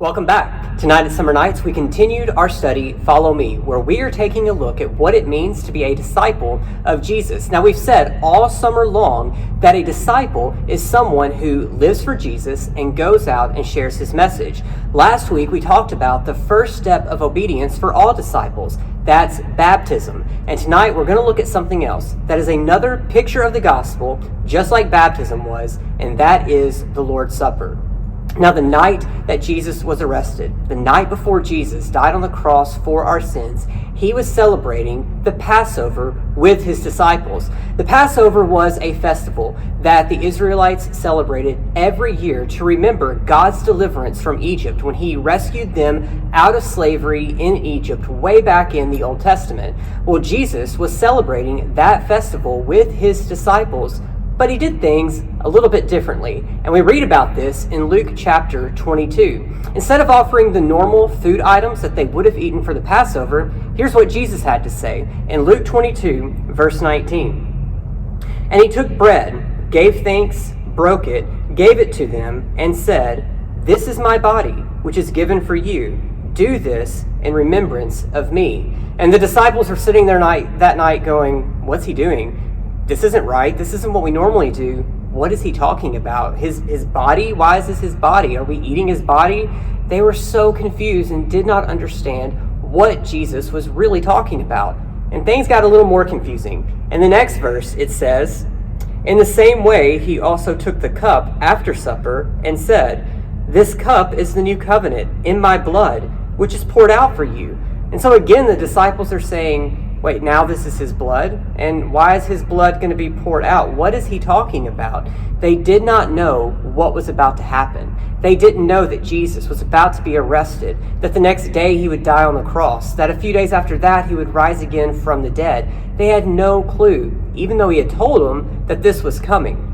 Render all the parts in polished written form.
Welcome back. Tonight at Summer Nights, we continued our study, Follow Me, where we are taking a look at what it means to be a disciple of Jesus. Now, we've said all summer long that a disciple is someone who lives for Jesus and goes out and shares his message. Last week, we talked about the first step of obedience for all disciples. That's baptism. And tonight, we're going to look at something else. That is another picture of the gospel, just like baptism was, and that is the Lord's Supper. Now, the night that Jesus was arrested, the night before Jesus died on the cross for our sins, he was celebrating the Passover with his disciples. The Passover was a festival that the Israelites celebrated every year to remember God's deliverance from Egypt when he rescued them out of slavery in Egypt way back in the Old Testament. Well, Jesus was celebrating that festival with his disciples, but he did things a little bit differently. And we read about this in Luke chapter 22. Instead of offering the normal food items that they would have eaten for the Passover, here's what Jesus had to say in Luke 22, verse 19. And he took bread, gave thanks, broke it, gave it to them, and said, "This is my body, which is given for you. Do this in remembrance of me." And the disciples were sitting there that night going, "What's he doing? This isn't right. This isn't what we normally do. What is he talking about? His body? Why is this his body? Are we eating his body?" They were so confused and did not understand what Jesus was really talking about. And things got a little more confusing. In the next verse, it says, "In the same way, he also took the cup after supper and said, 'This cup is the new covenant in my blood, which is poured out for you.'" And so again, the disciples are saying, wait, now this is his blood? And why is his blood going to be poured out? What is he talking about? They did not know what was about to happen. They didn't know that Jesus was about to be arrested, that the next day he would die on the cross, that a few days after that he would rise again from the dead. They had no clue, even though he had told them that this was coming.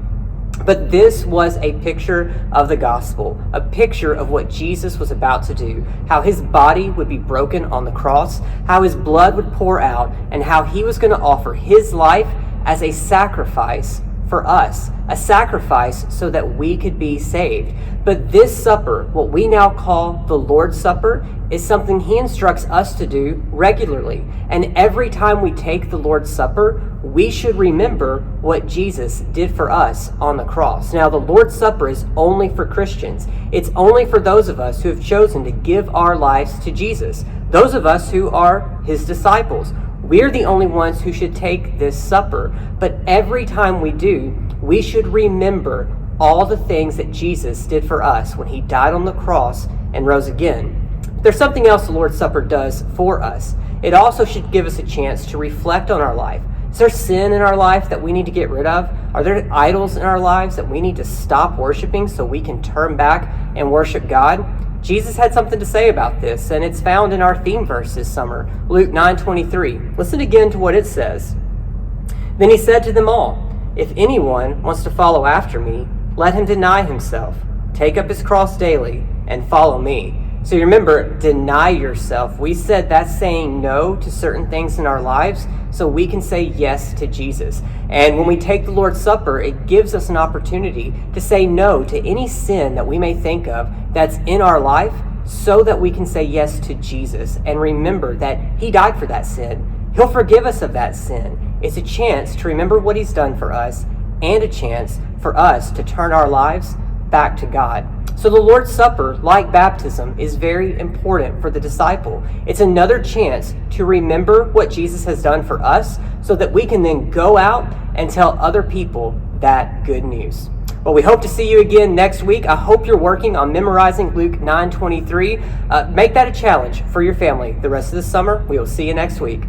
But this was a picture of the gospel, a picture of what Jesus was about to do, how his body would be broken on the cross, how his blood would pour out, and how he was going to offer his life as a sacrifice for us, a sacrifice so that we could be saved. But this supper, what we now call the Lord's Supper, is something he instructs us to do regularly. And every time we take the Lord's Supper, we should remember what Jesus did for us on the cross. Now, the Lord's Supper is only for Christians. It's only for those of us who have chosen to give our lives to Jesus, those of us who are his disciples. We're the only ones who should take this supper. But every time we do, we should remember all the things that Jesus did for us when he died on the cross and rose again. There's something else the Lord's Supper does for us. It also should give us a chance to reflect on our life. Is there sin in our life that we need to get rid of? Are there idols in our lives that we need to stop worshiping so we can turn back and worship God? Jesus had something to say about this, and it's found in our theme verse this summer, Luke 9:23. Listen again to what it says. "Then he said to them all, 'If anyone wants to follow after me, let him deny himself, take up his cross daily, and follow me.'" So you remember, deny yourself. We said that's saying no to certain things in our lives so we can say yes to Jesus. And when we take the Lord's Supper, it gives us an opportunity to say no to any sin that we may think of that's in our life so that we can say yes to Jesus and remember that he died for that sin. He'll forgive us of that sin. It's a chance to remember what he's done for us and a chance for us to turn our lives back to God. So the Lord's Supper, like baptism, is very important for the disciple. It's another chance to remember what Jesus has done for us so that we can then go out and tell other people that good news. Well, we hope to see you again next week. I hope you're working on memorizing Luke 9:23. Make that a challenge for your family the rest of the summer. We will see you next week.